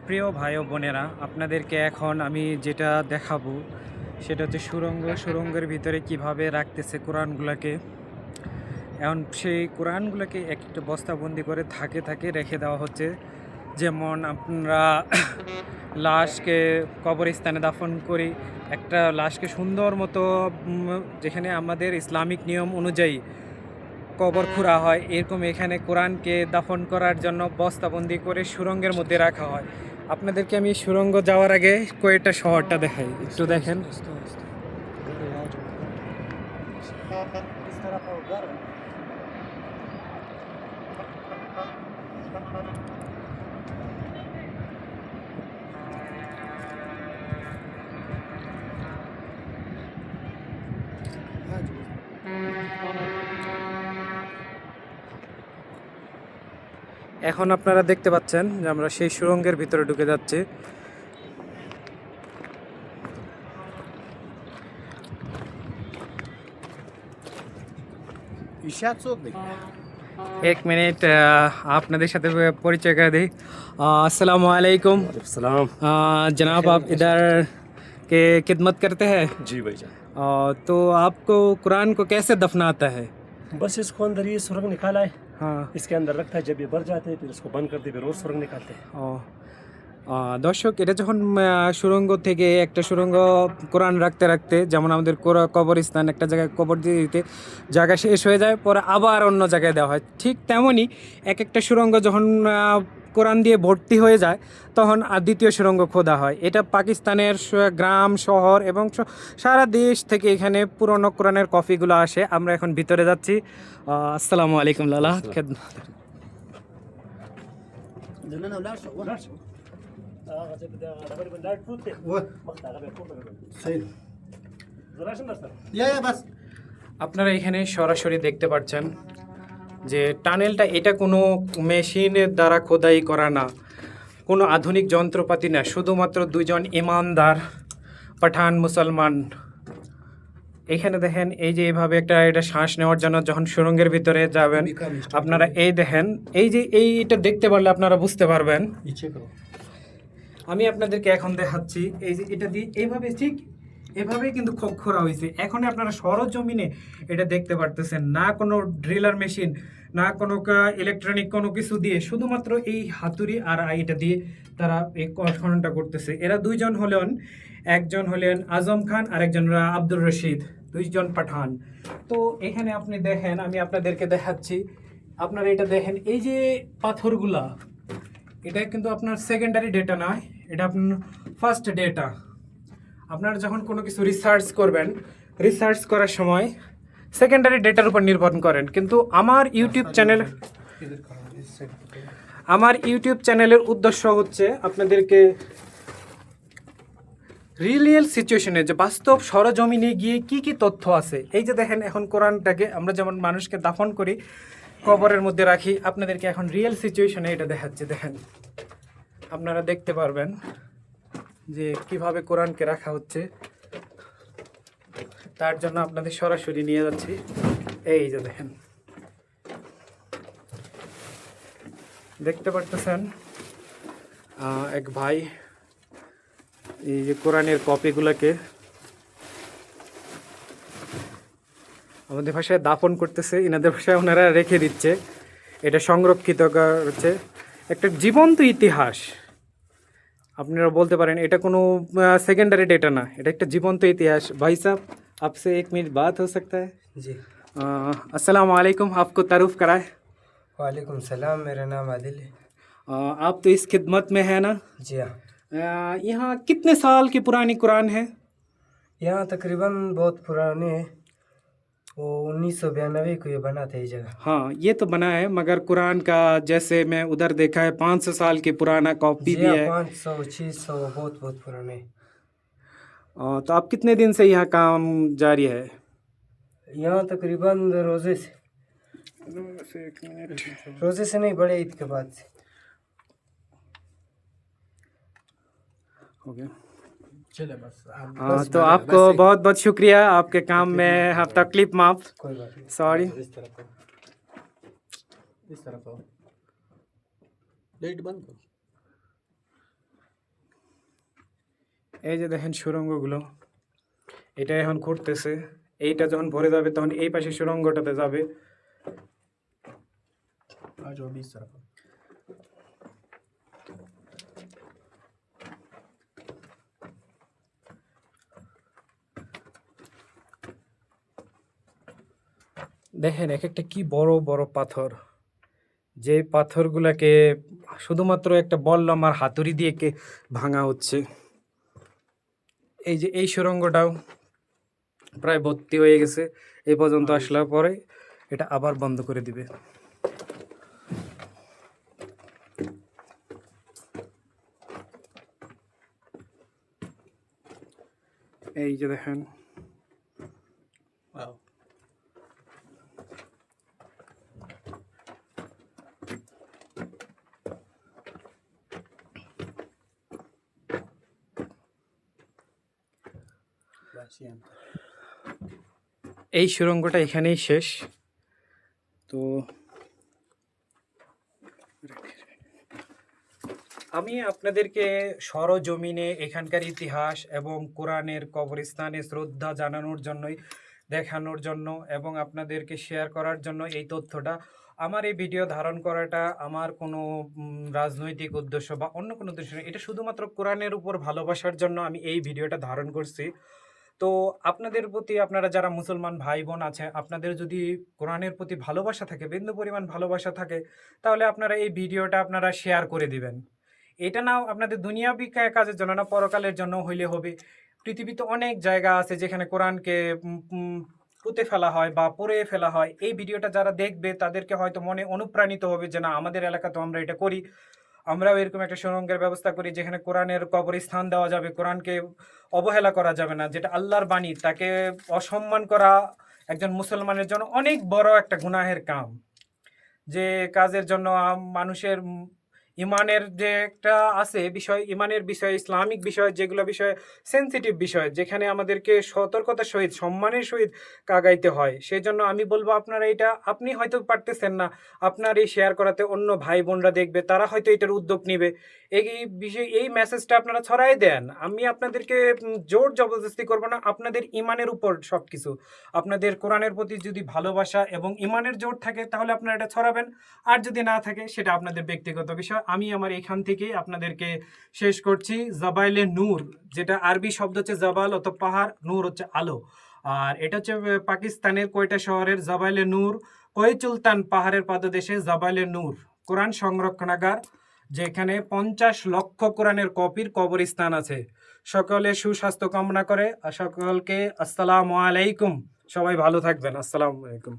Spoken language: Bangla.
প্রিয় ভাই ও বোনেরা, আপনাদেরকে এখন আমি যেটা দেখাবো সেটা হচ্ছে সুড়ঙ্গের ভিতরে কিভাবে রাখতেছে কোরআনগুলোকে। এখন সেই কোরআনগুলোকে একটা বস্তাবন্দি করে থাকে থাকে রেখে দেওয়া হচ্ছে। যেমন আমরা লাশকে কবরস্থানে দাফন করি, একটা লাশকে সুন্দর মতো যেখানে আমাদের ইসলামিক নিয়ম অনুযায়ী কবর খুঁড়া হয়, এরকম এখানে কোরআনকে দাফন করার জন্য বস্তাবন্দি করে সুড়ঙ্গের মধ্যে রাখা হয়। আপনাদেরকে আমি সুড়ঙ্গ যাওয়ার আগে কোয়েটা শহরটা দেখাই, একটু দেখেন। এখন আপনারা দেখতে পাচ্ছেন যে আমরা সেই সুড়ঙ্গের ভিতরে ঢুকে যাচ্ছি। एक मिनट, आपने साथ परिचय कर दी। अस्सलाम वालेकुम। सलाम। जनाब, आप इधर के खिदमत करते हैं? जी भाईजान। तो आपको कुरान को कैसे दफनाता है? बस इसको अंदर ये सुरंग निकाला है, हाँ। इसके अंदर रखता है, जब ये भर जाते हैं फिर इसको बंद करते फिर और सुरंग निकालते हैं। দর্শক, এটা যখন সুড়ঙ্গ থেকে একটা সুড়ঙ্গ কোরআন রাখতে রাখতে, যেমন আমাদের কবরস্থান একটা জায়গায় কবর দিয়ে দিতে জায়গা শেষ হয়ে যায়, পরে আবার অন্য জায়গায় দেওয়া হয়, ঠিক তেমনই এক একটা সুড়ঙ্গ যখন কোরআন দিয়ে ভর্তি হয়ে যায় তখন আর দ্বিতীয় সুড়ঙ্গ খোদা হয়। এটা পাকিস্তানের গ্রাম শহর এবং সারা দেশ থেকে এখানে পুরনো কোরআনের কপিগুলো আসে। আমরা এখন ভিতরে যাচ্ছি। আসসালামু আলাইকুম লালা। আপনারা এখানে সরাসরি দেখতে পাচ্ছেন যে টানেলটা, এটা কোনো মেশিনের দ্বারা খোদাই করা না, কোনো আধুনিক যন্ত্রপাতি না, শুধুমাত্র দুইজন ইমানদার পাঠান মুসলমান। এখানে দেখেন, এই যে এইভাবে এটা শ্বাস নেওয়ার জন্য যখন সুড়ঙ্গের ভিতরে যাবেন আপনারা এই দেখেন, এই যে এইটা দেখতে পারলে আপনারা বুঝতে পারবেন। আমি আপনাদেরকে এখন দেখাচ্ছি, এই যে এটা দিয়ে এইভাবে ঠিক এভাবেই কিন্তু খোঁড়া হয়েছে। এখন আপনারা সরজমিনে এটা দেখতে পারতেছেন, না কোনো ড্রিলার মেশিন, না কোনো ইলেকট্রনিক কোনো কিছু দিয়ে, শুধুমাত্র এই হাতুড়ি আর এটা দিয়ে তারা এই খননটা করতেছে। এরা দুইজন হলেন, একজন হলেন আজম খান আর একজন আব্দুর রশিদ, দুইজন পাঠান। তো এখানে আপনি দেখেন, আমি আপনাদেরকে দেখাচ্ছি, আপনারা এটা দেখেন, এই যে পাথরগুলা, এটা কিন্তু আপনার সেকেন্ডারি ডেটা নয়, এটা আপনার ফার্স্ট ডেটা। আপনারা যখন কোনো কিছু রিসার্চ করবেন, রিসার্চ করার সময় সেকেন্ডারি ডেটার উপর নির্ভর করেন, কিন্তু আমার ইউটিউব চ্যানেলের উদ্দেশ্য হচ্ছে আপনাদেরকে রিয়েল সিচুয়েশনে, যে বাস্তব সরজমিনে গিয়ে কি কি তথ্য আছে। এই যে দেখেন, এখন কোরআনটাকে আমরা যেমন মানুষকে দাফন করি, কবরের মধ্যে রাখি, আপনাদেরকে এখন রিয়েল সিচুয়েশনে এটা দেখাচ্ছে। দেখেন, আপনারা দেখতে পারবেন যে কিভাবে কোরআনকে রাখা হচ্ছে। তার জন্য আপনাদের সরাসরি নিয়ে যাচ্ছি। এই যে দেখেন, দেখতে পারতেছেন এক ভাই এই যে কোরআনের কপিগুলোকে আমাদের ভাষায় দাফন করতেছে, এনাদের ভাষায় ওনারা রেখে দিচ্ছে। এটা সংরক্ষিত হচ্ছে, একটা জীবন্ত ইতিহাস। আপনারা বলতে পারেন এটা কোনো সেকেন্ডারি ডেটা না, এটা একটা জীবন্ত ইতিহাস। ভাই সাहब, आपसे एक मिनट बात हो सकता है? जी। अस्सलाम वालेकुम, आपको तारुफ कराए। वालेकुम सलाम, मेरा नाम आदिल है। आप तो इस खिदमत में है ना? जी हाँ। यहाँ कितने साल की पुरानी कुरान है? यहाँ तकरीबन बहुत पुराने हैं, वो 1992 को ये बना था ये जगह। हाँ, ये तो बना है, मगर कुरान का जैसे मैं उधर देखा है 500 साल की पुराना कॉपी भी है। 500 600 बहुत बहुत पुराने। तो आप कितने दिन से यहाँ काम जारी है? यहाँ तकरीबन रोज़े से नहीं, बड़े ईद के बाद से। हो गया। चले बस। तो आपको बहुत बहुत शुक्रिया, आपके काम में आप तकलीफ माफ। कोई बात नहीं। सॉरी। इस तरफ आओ, लाइट बंद करो। এই যে দেখেন সুড়ঙ্গগুলো, এটা এখন ঘুরতেছে। এইটা যখন ভরে যাবে তখন এই পাশে সুড়ঙ্গটাতে যাবে। দেখেন এক একটা কি বড় বড় পাথর, যে পাথরগুলাকে শুধুমাত্র একটা বললাম আর হাতুড়ি দিয়ে ভাঙা হচ্ছে। এই যে এই সুড়ঙ্গটাও প্রায় ভর্তি হয়ে গেছে, এই পর্যন্ত আসলে পরে এটা আবার বন্ধ করে দিবে। এই যে দেখেন এই সুড়ঙ্গটা এখানেই শেষ। তো আমি আপনাদেরকে সরজমিনে এখানকার ইতিহাস এবং কোরআনের কবরস্থানে শ্রদ্ধা জানানোর জন্যই, দেখানোর জন্য এবং আপনাদেরকে শেয়ার করার জন্য এই তথ্যটা। আমার এই ভিডিও ধারণ করাটা আমার কোনো রাজনৈতিক উদ্দেশ্য বা অন্য কোনো উদ্দেশ্য নেই, এটা শুধুমাত্র কোরআনের উপর ভালোবাসার জন্য আমি এই ভিডিওটা ধারণ করছি। তো আপনাদের প্রতি, আপনারা যারা মুসলমান ভাই বোন আছে, আপনাদের যদি কোরআনের প্রতি ভালোবাসা থাকে, বিন্দু পরিমাণ ভালোবাসা থাকে, তাহলে আপনারা এই ভিডিওটা আপনারা শেয়ার করে দিবেন। এটা না আপনাদের দুনিয়াবি কাজের জন্য না, পরকালের জন্য হইলে হবে। পৃথিবীতে অনেক জায়গা আছে যেখানে কোরআনকে পুঁতে ফেলা হয় বা পড়ে ফেলা হয়। এই ভিডিওটা যারা দেখবে তাদেরকে হয়তো মনে অনুপ্রাণিত হবে যে না, আমাদের এলাকাতেও আমরা এটা করি, আমরাও এরকম একটা সুড়ঙ্গের ব্যবস্থা করি যেখানে কোরআনের কবরস্থান দেওয়া যাবে, কোরআনকে অবহেলা করা যাবে না। যেটা আল্লাহর বাণী, তাকে অসম্মান করা একজন মুসলমানের জন্য অনেক বড় একটা গুনাহের কাম। যে কাজের জন্য মানুষের ইমানের যে একটা আছে বিষয়, ইমানের বিষয়, ইসলামিক বিষয়, যেগুলো বিষয় সেন্সিটিভ বিষয়, যেখানে আমাদেরকে সতর্কতার সহিত, সম্মানের সহিত কাগাইতে হয়। সেই জন্য আমি বলবো আপনারা এটা, আপনি হয়তো পারতেছেন না, আপনার এই শেয়ার করাতে অন্য ভাই বোনরা দেখবে, তারা হয়তো এটার উদ্যোগ নেবে। এই বিষয়, এই মেসেজটা আপনারা ছড়াই দেন। আমি আপনাদেরকে জোর জবরদস্তি করবো না, আপনাদের ইমানের উপর সব কিছু। আপনাদের কোরআনের প্রতি যদি ভালোবাসা এবং ইমানের জোর থাকে তাহলে আপনারা এটা ছড়াবেন, আর যদি না থাকে সেটা আপনাদের ব্যক্তিগত বিষয়। আমি আমার এখান থেকে আপনাদেরকে শেষ করছি। জাবাইলে নূর, যেটা আরবি শব্দ হচ্ছে জাবাল অথবা পাহাড়, নূর হচ্ছে আলো। আর এটা হচ্ছে পাকিস্তানের কোয়েটা শহরের জাবাইলে নূর, কোয়েচুলতান পাহাড়ের পাদদেশে জাবাইলে নূর কোরআন সংরক্ষণাগার, যেখানে 50 লক্ষ কোরআনের কপির কবরস্থান আছে। সকলে সুস্বাস্থ্য কামনা করে আর সকলকে আসসালামু আলাইকুম। সবাই ভালো থাকবেন। আসসালামু আলাইকুম।